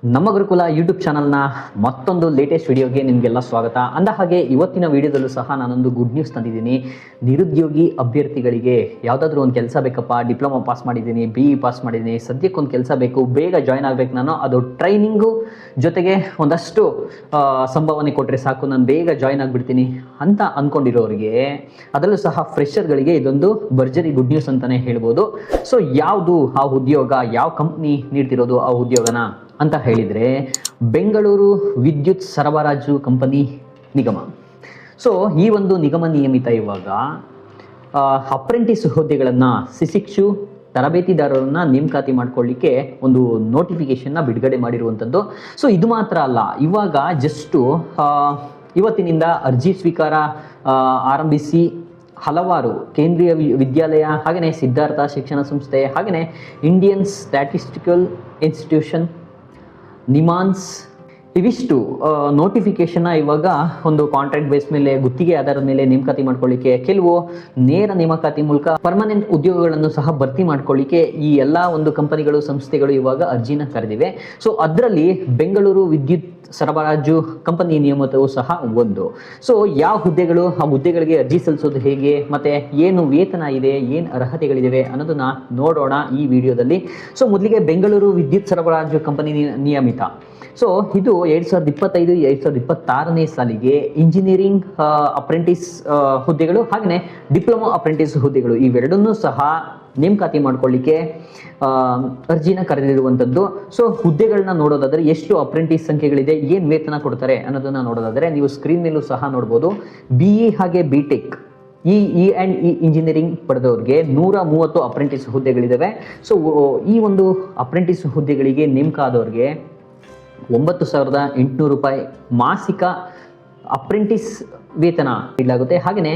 ನಮ್ಮ ಗುರುಕುಲ ಯೂಟ್ಯೂಬ್ ಚಾನಲ್ನ ಮತ್ತೊಂದು ಲೇಟೆಸ್ಟ್ ವಿಡಿಯೋಗೆ ನಿಮಗೆಲ್ಲ ಸ್ವಾಗತ. ಅಂದ ಹಾಗೆ ಇವತ್ತಿನ ವಿಡಿಯೋದಲ್ಲೂ ಸಹ ನಾನೊಂದು ಗುಡ್ ನ್ಯೂಸ್ ತಂದಿದ್ದೀನಿ. ನಿರುದ್ಯೋಗಿ ಅಭ್ಯರ್ಥಿಗಳಿಗೆ ಯಾವುದಾದ್ರೂ ಒಂದು ಕೆಲಸ ಬೇಕಪ್ಪ, ಡಿಪ್ಲೊಮಾ ಪಾಸ್ ಮಾಡಿದ್ದೀನಿ, BE ಪಾಸ್ ಮಾಡಿದ್ದೀನಿ, ಸದ್ಯಕ್ಕೊಂದು ಕೆಲಸ ಬೇಕು, ಬೇಗ ಜಾಯ್ನ್ ಆಗಬೇಕು ನಾನು, ಅದು ಟ್ರೈನಿಂಗು ಜೊತೆಗೆ ಒಂದಷ್ಟು ಸಂಭಾವನೆ ಕೊಟ್ಟರೆ ಸಾಕು, ನಾನು ಬೇಗ ಜಾಯ್ನ್ ಆಗಿಬಿಡ್ತೀನಿ ಅಂತ ಅಂದ್ಕೊಂಡಿರೋರಿಗೆ, ಅದರಲ್ಲೂ ಸಹ ಫ್ರೆಷರ್ಗಳಿಗೆ ಇದೊಂದು ಭರ್ಜರಿ ಗುಡ್ ನ್ಯೂಸ್ ಅಂತಲೇ ಹೇಳ್ಬೋದು. ಸೊ ಯಾವುದು ಆ ಉದ್ಯೋಗ, ಯಾವ ಕಂಪ್ನಿ ನೀಡ್ತಿರೋದು ಆ ಉದ್ಯೋಗನ ಅಂತ ಹೇಳಿದರೆ, ಬೆಂಗಳೂರು ವಿದ್ಯುತ್ ಸರಬರಾಜು ಕಂಪನಿ ನಿಗಮ. ಸೊ ಈ ಒಂದು ನಿಗಮ ನಿಯಮಿತ ಇವಾಗ ಅಪ್ರೆಂಟಿಸ್ ಹುದ್ದೆಗಳನ್ನು ಶಿಶಿಕ್ಷು ತರಬೇತಿದಾರರನ್ನ ನೇಮಕಾತಿ ಮಾಡ್ಕೊಳ್ಳಿಕ್ಕೆ ಒಂದು ನೋಟಿಫಿಕೇಶನ್ನ ಬಿಡುಗಡೆ ಮಾಡಿರುವಂಥದ್ದು. ಸೊ ಇದು ಮಾತ್ರ ಅಲ್ಲ, ಇವಾಗ ಜಸ್ಟು ಇವತ್ತಿನಿಂದ ಅರ್ಜಿ ಸ್ವೀಕಾರ ಆರಂಭಿಸಿ ಹಲವಾರು ಕೇಂದ್ರೀಯ ವಿದ್ಯಾಲಯ, ಹಾಗೆಯೇ ಸಿದ್ಧಾರ್ಥ ಶಿಕ್ಷಣ ಸಂಸ್ಥೆ, ಹಾಗೆಯೇ ಇಂಡಿಯನ್ ಸ್ಟ್ಯಾಟಿಸ್ಟಿಕಲ್ ಇನ್ಸ್ಟಿಟ್ಯೂಷನ್, ನಿಮಾನ್ಸ್, ಇವಿಷ್ಟು ನೋಟಿಫಿಕೇಶನ್ನ ಇವಾಗ ಒಂದು ಕಾಂಟ್ರಾಕ್ಟ್ ಬೇಸ್ ಮೇಲೆ, ಗುತ್ತಿಗೆ ಆಧಾರದ ಮೇಲೆ ನೇಮಕಾತಿ ಮಾಡ್ಕೊಳ್ಳಿಕ್ಕೆ, ಕೆಲವು ನೇರ ನೇಮಕಾತಿ ಮೂಲಕ ಪರ್ಮನೆಂಟ್ ಉದ್ಯೋಗಗಳನ್ನು ಸಹ ಭರ್ತಿ ಮಾಡ್ಕೊಳ್ಳಿಕ್ಕೆ ಈ ಎಲ್ಲ ಒಂದು ಕಂಪನಿಗಳು, ಸಂಸ್ಥೆಗಳು ಇವಾಗ ಅರ್ಜಿನ ಕರೆದಿವೆ. ಸೊ ಅದರಲ್ಲಿ ಬೆಂಗಳೂರು ವಿದ್ಯುತ್ ಸರಬರಾಜು ಕಂಪನಿ ನಿಯಮಿತವೂ ಸಹ ಒಂದು. ಸೊ ಯಾವ ಹುದ್ದೆಗಳು, ಆ ಹುದ್ದೆಗಳಿಗೆ ಅರ್ಜಿ ಸಲ್ಲಿಸೋದು ಹೇಗೆ, ಮತ್ತೆ ಏನು ವೇತನ ಇದೆ, ಏನು ಅರ್ಹತೆಗಳಿವೆ ಅನ್ನೋದನ್ನ ನೋಡೋಣ ಈ ವಿಡಿಯೋದಲ್ಲಿ. ಸೊ ಮೊದಲಿಗೆ ಬೆಂಗಳೂರು ವಿದ್ಯುತ್ ಸರಬರಾಜು ಕಂಪನಿ ನಿಯಮಿತ. ಸೊ ಇದು 2025-2026ನೇ ಸಾಲಿಗೆ ಇಂಜಿನಿಯರಿಂಗ್ ಅಪ್ರೆಂಟಿಸ್ ಹುದ್ದೆಗಳು, ಹಾಗೆಯೇ ಡಿಪ್ಲೊಮಾ ಅಪ್ರೆಂಟಿಸ್ ಹುದ್ದೆಗಳು, ಇವೆರಡನ್ನೂ ಸಹ ನೇಮಕಾತಿ ಮಾಡ್ಕೊಳ್ಳಿಕ್ಕೆ ಅರ್ಜಿನ ಕರೆದಿರುವಂಥದ್ದು. ಸೊ ಹುದ್ದೆಗಳನ್ನ ನೋಡೋದಾದ್ರೆ, ಎಷ್ಟು ಅಪ್ರೆಂಟಿಸ್ ಸಂಖ್ಯೆಗಳಿದೆ, ಏನು ವೇತನ ಕೊಡ್ತಾರೆ ಅನ್ನೋದನ್ನ ನೋಡೋದಾದ್ರೆ ನೀವು ಸ್ಕ್ರೀನ್ ಮೇಲೂ ಸಹ ನೋಡ್ಬೋದು. BE ಹಾಗೆ BTech E&E ಇಂಜಿನಿಯರಿಂಗ್ ಪಡೆದವ್ರಿಗೆ 130 ಅಪ್ರೆಂಟಿಸ್ ಹುದ್ದೆಗಳಿದ್ದಾವೆ. ಸೊ ಈ ಒಂದು ಅಪ್ರೆಂಟಿಸ್ ಹುದ್ದೆಗಳಿಗೆ ನೇಮಕ ಆದವ್ರಿಗೆ 9,800 ರೂಪಾಯಿ ಮಾಸಿಕ ಅಪ್ರೆಂಟಿಸ್ ವೇತನ ನೀಡಲಾಗುತ್ತೆ. ಹಾಗೆಯೇ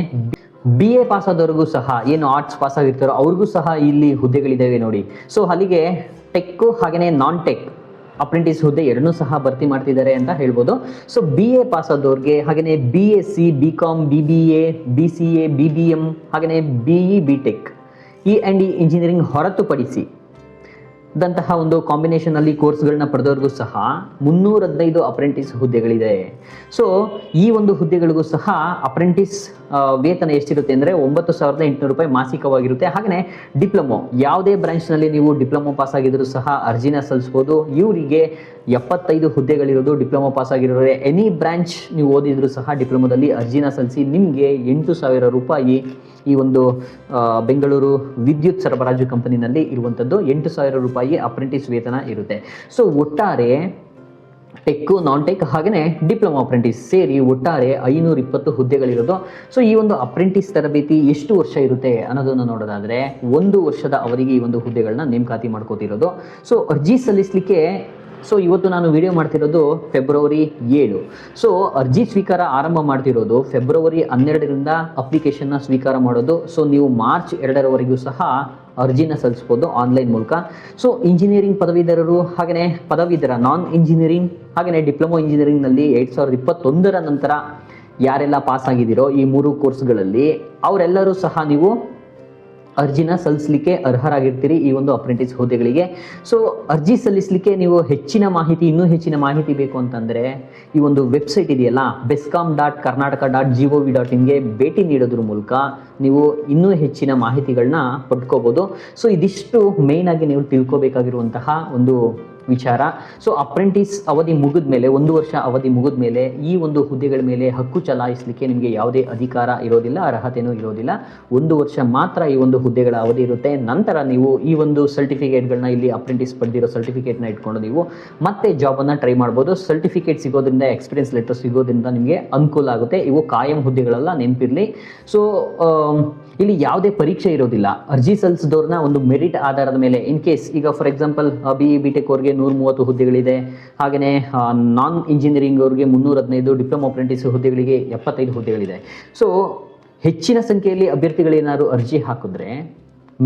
BA ಪಾಸ್ ಆದವ್ರಿಗೂ ಸಹ, ಏನು ಆರ್ಟ್ಸ್ ಪಾಸ್ ಆಗಿರ್ತಾರೋ ಅವ್ರಿಗೂ ಸಹ ಇಲ್ಲಿ ಹುದ್ದೆಗಳಿದ್ದಾವೆ ನೋಡಿ. ಸೊ ಅಲ್ಲಿಗೆ ಟೆಕ್ ಹಾಗೆಯೇ ನಾನ್ ಟೆಕ್ ಅಪ್ರೆಂಟಿಸ್ ಹುದ್ದೆ ಎರಡನ್ನೂ ಸಹ ಭರ್ತಿ ಮಾಡ್ತಿದ್ದಾರೆ ಅಂತ ಹೇಳ್ಬೋದು. ಸೊ BA ಪಾಸ್ ಆದವ್ರಿಗೆ, ಹಾಗೆಯೇ BSc, BCom, BBA, BCA, BBM, ಹಾಗೆಯೇ BE, BTech, E&E ಇಂಜಿನಿಯರಿಂಗ್ ಹೊರತುಪಡಿಸಿ ದಂತಹ ಒಂದು ಕಾಂಬಿನೇಷನ್ ಅಲ್ಲಿ ಕೋರ್ಸ್ಗಳನ್ನ ಪಡೆದವ್ರಿಗೂ ಸಹ 315 ಅಪ್ರೆಂಟಿಸ್ ಹುದ್ದೆಗಳಿದೆ. ಸೊ ಈ ಒಂದು ಹುದ್ದೆಗಳಿಗೂ ಸಹ ಅಪ್ರೆಂಟಿಸ್ ವೇತನ ಎಷ್ಟಿರುತ್ತೆ ಅಂದರೆ 9,800 ರೂಪಾಯಿ ಮಾಸಿಕವಾಗಿರುತ್ತೆ. ಹಾಗೆಯೇ ಡಿಪ್ಲೊಮೊ, ಯಾವುದೇ ಬ್ರಾಂಚ್ನಲ್ಲಿ ನೀವು ಡಿಪ್ಲೊಮೊ ಪಾಸ್ ಆಗಿದ್ರು ಸಹ ಅರ್ಜಿನ ಸಲ್ಲಿಸ್ಬೋದು. ಇವರಿಗೆ 75 ಹುದ್ದೆಗಳಿರೋದು. ಡಿಪ್ಲೊಮೊ ಪಾಸ್ ಆಗಿರೋರೆ ಎನಿ ಬ್ರಾಂಚ್ ನೀವು ಓದಿದ್ರು ಸಹ ಡಿಪ್ಲೊಮೊದಲ್ಲಿ ಅರ್ಜಿನ ಸಲ್ಲಿಸಿ ನಿಮಗೆ 8,000 ರೂಪಾಯಿ ಈ ಒಂದು ಬೆಂಗಳೂರು ವಿದ್ಯುತ್ ಸರಬರಾಜು ಕಂಪನಿನಲ್ಲಿ ಇರುವಂಥದ್ದು 8,000 ರೂಪಾಯಿ ಅಪ್ರೆಂಟಿಸ್ ವೇತನ ಇರುತ್ತೆ. ಸೊ ಒಟ್ಟಾರೆ ಟೆಕ್, ನಾನ್ ಟೆಕ್ ಹಾಗೆಯೇ ಡಿಪ್ಲೊಮಾ ಅಪ್ರೆಂಟಿಸ್ ಸೇರಿ ಒಟ್ಟಾರೆ 520 ಹುದ್ದೆಗಳಿರೋದು. ಸೊ ಈ ಒಂದು ಅಪ್ರೆಂಟಿಸ್ ತರಬೇತಿ ಎಷ್ಟು ವರ್ಷ ಇರುತ್ತೆ ಅನ್ನೋದನ್ನು ನೋಡೋದಾದ್ರೆ, 1 ವರ್ಷದ ಅವಧಿಗೆ ಈ ಒಂದು ಹುದ್ದೆಗಳನ್ನ ನೇಮಕಾತಿ ಮಾಡ್ಕೋತಿರೋದು. ಸೊ ಅರ್ಜಿ ಸಲ್ಲಿಸಲಿಕ್ಕೆ, ಸೊ ಇವತ್ತು ನಾನು ವಿಡಿಯೋ ಮಾಡ್ತಿರೋದು ಫೆಬ್ರವರಿ 7. ಸೊ ಅರ್ಜಿ ಸ್ವೀಕಾರ ಆರಂಭ ಮಾಡ್ತಿರೋದು ಫೆಬ್ರವರಿ 12ರಿಂದ ಅಪ್ಲಿಕೇಶನ್ನ ಸ್ವೀಕಾರ ಮಾಡೋದು. ಸೊ ನೀವು ಮಾರ್ಚ್ 2ರವರೆಗೂ ಸಹ ಅರ್ಜಿನ ಸಲ್ಲಿಸ್ಬೋದು ಆನ್ಲೈನ್ ಮೂಲಕ. ಸೊ ಇಂಜಿನಿಯರಿಂಗ್ ಪದವೀಧರರು, ಹಾಗೆಯೇ ಪದವೀಧರ ನಾನ್ ಇಂಜಿನಿಯರಿಂಗ್, ಹಾಗೆಯೇ ಡಿಪ್ಲೊಮೊ ಇಂಜಿನಿಯರಿಂಗ್ನಲ್ಲಿ 2021ರ ನಂತರ ಯಾರೆಲ್ಲ ಪಾಸ್ ಆಗಿದ್ದೀರೋ ಈ 3 ಕೋರ್ಸ್ಗಳಲ್ಲಿ, ಅವರೆಲ್ಲರೂ ಸಹ ನೀವು ಅರ್ಜಿನ ಸಲ್ಲಿಸಲಿಕ್ಕೆ ಅರ್ಹರಾಗಿರ್ತೀರಿ ಈ ಒಂದು ಅಪ್ರೆಂಟಿಸ್ ಹುದ್ದೆಗಳಿಗೆ. ಸೊ ಅರ್ಜಿ ಸಲ್ಲಿಸಲಿಕ್ಕೆ ನೀವು ಇನ್ನೂ ಹೆಚ್ಚಿನ ಮಾಹಿತಿ ಬೇಕು ಅಂತಂದರೆ ಈ ಒಂದು ವೆಬ್ಸೈಟ್ ಇದೆಯಲ್ಲ, bescom.karnataka.gov.in ಭೇಟಿ ನೀಡೋದ್ರ ಮೂಲಕ ನೀವು ಇನ್ನೂ ಹೆಚ್ಚಿನ ಮಾಹಿತಿಗಳನ್ನ ಪಡ್ಕೋಬೋದು. ಸೊ ಇದಿಷ್ಟು ಮೇಯ್ನ್ ಆಗಿ ನೀವು ತಿಳ್ಕೋಬೇಕಾಗಿರುವಂತಹ ಒಂದು ವಿಚಾರ. ಸೊ ಅಪ್ರೆಂಟಿಸ್ ಅವಧಿ ಮುಗಿದ ಮೇಲೆ, 1 ವರ್ಷ ಅವಧಿ ಮುಗಿದ ಮೇಲೆ ಈ ಒಂದು ಹುದ್ದೆಗಳ ಮೇಲೆ ಹಕ್ಕು ಚಲಾಯಿಸಲಿಕ್ಕೆ ನಿಮಗೆ ಯಾವುದೇ ಅಧಿಕಾರ ಇರೋದಿಲ್ಲ, ಅರ್ಹತೆಯೂ ಇರೋದಿಲ್ಲ. 1 ವರ್ಷ ಮಾತ್ರ ಈ ಒಂದು ಹುದ್ದೆಗಳ ಅವಧಿ ಇರುತ್ತೆ. ನಂತರ ನೀವು ಈ ಒಂದು ಸರ್ಟಿಫಿಕೇಟ್ಗಳನ್ನ, ಇಲ್ಲಿ ಅಪ್ರೆಂಟಿಸ್ ಪಡೆದಿರೋ ಸರ್ಟಿಫಿಕೇಟ್ನ ಇಟ್ಕೊಂಡು ನೀವು ಮತ್ತೆ ಜಾಬನ್ನು ಟ್ರೈ ಮಾಡ್ಬೋದು. ಸರ್ಟಿಫಿಕೇಟ್ ಸಿಗೋದ್ರಿಂದ, ಎಕ್ಸ್ಪೀರಿಯನ್ಸ್ ಲೆಟರ್ ಸಿಗೋದ್ರಿಂದ ನಿಮಗೆ ಅನುಕೂಲ ಆಗುತ್ತೆ. ಇವು ಕಾಯಂ ಹುದ್ದೆಗಳೆಲ್ಲ, ನೆನಪಿರಲಿ. ಸೊ ಇಲ್ಲಿ ಯಾವುದೇ ಪರೀಕ್ಷೆ ಇರೋದಿಲ್ಲ. ಅರ್ಜಿ ಸಲ್ಲಿಸಿದವ್ರನ್ನ ಒಂದು ಮೆರಿಟ್ ಆಧಾರದ ಮೇಲೆ, ಇನ್ ಕೇಸ್ ಈಗ ಫಾರ್ ಎಕ್ಸಾಂಪಲ್ BE, BTech ಅವ್ರಿಗೆ 130 ಹುದ್ದೆಗಳಿದೆ, ಹಾಗೆಯೇ ನಾನ್ ಇಂಜಿನಿಯರಿಂಗ್ ಅವ್ರಿಗೆ 315, ಡಿಪ್ಲೊಮಾ ಅಪ್ರೆಂಟಿಸ್ ಹುದ್ದೆಗಳಿಗೆ 75 ಹುದ್ದೆಗಳಿದೆ. ಸೊ ಹೆಚ್ಚಿನ ಸಂಖ್ಯೆಯಲ್ಲಿ ಅಭ್ಯರ್ಥಿಗಳೇನಾದ್ರು ಅರ್ಜಿ ಹಾಕಿದ್ರೆ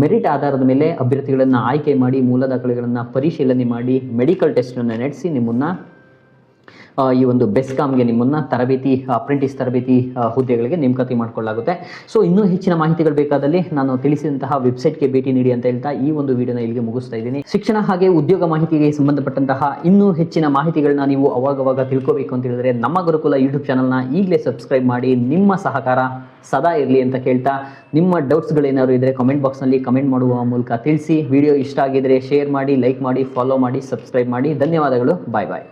ಮೆರಿಟ್ ಆಧಾರದ ಮೇಲೆ ಅಭ್ಯರ್ಥಿಗಳನ್ನು ಆಯ್ಕೆ ಮಾಡಿ, ಮೂಲ ದಾಖಲೆಗಳನ್ನು ಪರಿಶೀಲನೆ ಮಾಡಿ, ಮೆಡಿಕಲ್ ಟೆಸ್ಟನ್ನು ನಡೆಸಿ ನಿಮ್ಮನ್ನು ಈ ಒಂದು ಬೆಸ್ಕಾಮ್ಗೆ ನಿಮ್ಮನ್ನ ತರಬೇತಿ ಅಪ್ರೆಂಟಿಸ್ ತರಬೇತಿ ಹುದ್ದೆಗಳಿಗೆ ನೇಮಕಾತಿ ಮಾಡಿಕೊಳ್ಳಲಾಗುತ್ತೆ. ಸೊ ಇನ್ನೂ ಹೆಚ್ಚಿನ ಮಾಹಿತಿಗಳು ಬೇಕಾದಲ್ಲಿ ನಾನು ತಿಳಿಸಿದಂತಹ ವೆಬ್ಸೈಟ್ಗೆ ಭೇಟಿ ನೀಡಿ ಅಂತ ಹೇಳ್ತಾ ಈ ಒಂದು ವಿಡಿಯೋನ ಇಲ್ಲಿಗೆ ಮುಗಿಸ್ತಾ ಇದ್ದೀನಿ. ಶಿಕ್ಷಣ ಹಾಗೆ ಉದ್ಯೋಗ ಮಾಹಿತಿಗೆ ಸಂಬಂಧಪಟ್ಟಂತಹ ಇನ್ನೂ ಹೆಚ್ಚಿನ ಮಾಹಿತಿಗಳನ್ನ ನೀವು ಅವಾಗವಾಗ ತಿಳ್ಕೋಬೇಕು ಅಂತ ಹೇಳಿದ್ರೆ ನಮ್ಮ ಗುರುಕುಲ ಯೂಟ್ಯೂಬ್ ಚಾನಲ್ನ ಈಗಲೇ ಸಬ್ಸ್ಕ್ರೈಬ್ ಮಾಡಿ. ನಿಮ್ಮ ಸಹಕಾರ ಸದಾ ಇರಲಿ ಅಂತ ಕೇಳ್ತಾ, ನಿಮ್ಮ ಡೌಟ್ಸ್ಗಳೇನಾದ್ರು ಇದ್ರೆ ಕಮೆಂಟ್ ಬಾಕ್ಸ್ನಲ್ಲಿ ಕಮೆಂಟ್ ಮಾಡುವ ಮೂಲಕ ತಿಳಿಸಿ. ವಿಡಿಯೋ ಇಷ್ಟ ಆಗಿದ್ರೆ ಶೇರ್ ಮಾಡಿ, ಲೈಕ್ ಮಾಡಿ, ಫಾಲೋ ಮಾಡಿ, ಸಬ್ಸ್ಕ್ರೈಬ್ ಮಾಡಿ. ಧನ್ಯವಾದಗಳು. ಬಾಯ್ ಬಾಯ್.